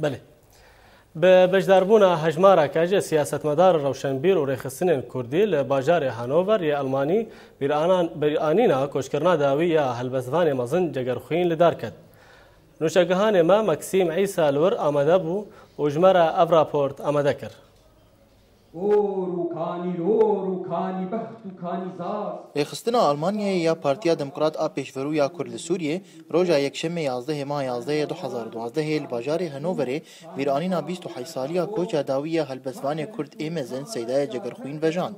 بله بەشداربوونا هەژمارەکە سیاستمەدار ڕەوشنبیر و ڕێخستنên کوردی لە باژارê هانۆڤەر یە ئەڵمانی بیرانîna کۆچکردنا dawî ya helbestvanê mezin cegerxwîn li dar ket. Nûşegihanê me Maksîm Îsa li wir amade bû û ji me re ev raport amade kir. Rêxistina Almanyayê ya Partiya Demokrat a Pêşverû ya Kurd li Sûriyê roja yekşemê 11 Hêma 11 2012 li bajarê Hanoverê bîranîna 28 saliya koça dawî ya helbestvanê Kurd ê mezin Seydaya Cegerxwîn vejand.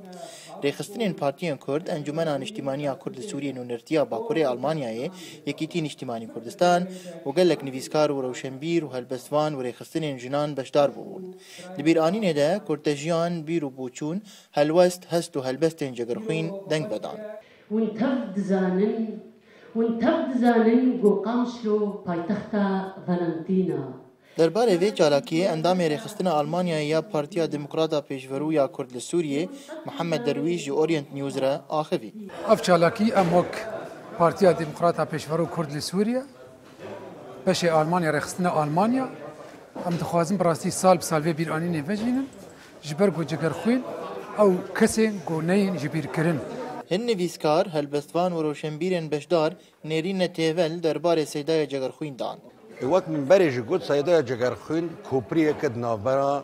Rêxistinên Partiyên Kurd, Encumena Niştimaniya Kurd li Sûriyê û Nirtiya Bakurê Almanyayê, Yekîtî Niştimanî Kurdistan û gelek nivîskar û rewşenbîr û helbestvan û rêxistinên jinan beşdar bûbûn. Li bîranînê de kurtejiyan bîr û bûçûn, helwest, hest û helbestên cegerxwîn deng vedan. Hûn tev dizanin got Qamşlo paytexta Valentina. Derbarê vê çalakiyê endamê rêxistina Almanyayê ya Partiya Demokrata Pêşverû ya Kurd li Sûriyê Mihemed Derwîş ji Orient News re axivî. Ev çalakî em wek Partiya Demokrata Pêşverû Kurd li Sûriye beşê Almanya rêxistina Almanya em dixwazin bi rastî sal bi sal vê bîranînê vejînin ji ber got cegerxwîn ew kesên got neyên ji bîrkirin. Hin nivîskar, helbestvan û rewşenbîrên beşdar nêrîne têvel derbarê Seydaya Cegerxwîn dan. وقت من بري جود سيدايا جگرخوين كوبريه كد نافرا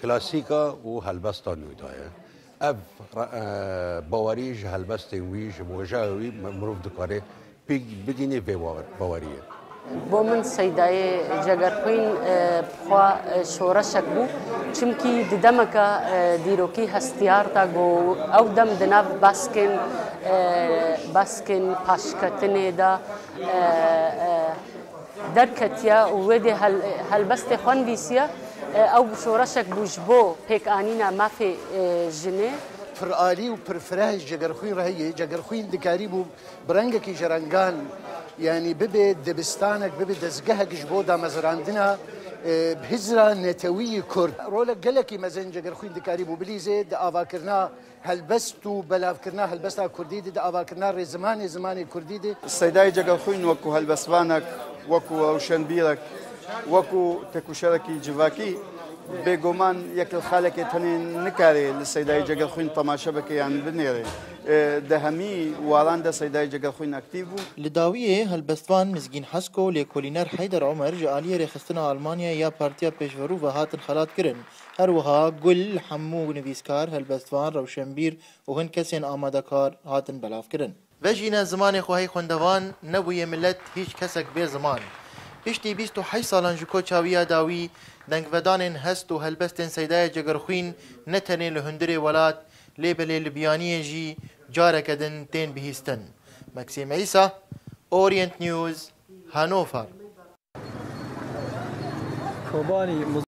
كلاسيكا و هلبستان ويدايا اف باوريج هلبستين ويج موجاوي مروف دكاري بگيني في باوريه بۆ من سەیدای جەگەرخوین بخوا شۆڕەشێک بوو چمکی ددەمەکە دیرۆکی هەستیار تا گۆ ئەو دەم دناو باسکن پاشکەتنێدا دەرکەتیە و وێدێ هەلبەستێ خوێنویسیە ئەو شۆڕەشێک بووش بۆ پێکانینا مافێ ژنێ فرعالی و پرفرای جگرخوین رهیه جگرخوین دکاری بو برنگکی جرنگان یعنی ببه دبستانک ببه دزگهکش بو دا مزراندنا بهزرا نتوی کرد رولا گلکی مزن جگرخوین دکاری بو بلیزه دا آواکرنا هلبست و بلافکرنا هلبستا کردی دا آواکرنا زمان کردی ده سیدای جگرخوین وکو هلبسوانک وکو روشنبیرک وکو تکوشرکی جواکی بێگومان یەک خاڵێکی تەنێ نکارێ لە سەیدای جەگەرخوین تەماشە بکەیان بنێرێ دەهەمی واڵاندا سەیدای جەگەرخوین ئەکتیڤ بوو. Li dawiyê helbestvan Mizgîn Hesko lêkolîner Heyder Omer ji aliyê rêxistina Almanyayê ya Partiya Pêşverû ve hatin xelat kirin. Her wiha gul hemû nivîskar, helbestvan, rewşenbîr û hin kesên amadekar hatin belav kirin. Vejîne zimanê xwehî xwendevan nebûye millet hîç kesek bê ziman. Piştî 28 salan ji koçawiya dawî dengvedanên hest û helbestên Seydaya Cegerxwîn ne tenê li hundirê welat lê belê li biyaniyê jî careke din tên bihîstin. Maksîm Îsa, Orient News, Hanover.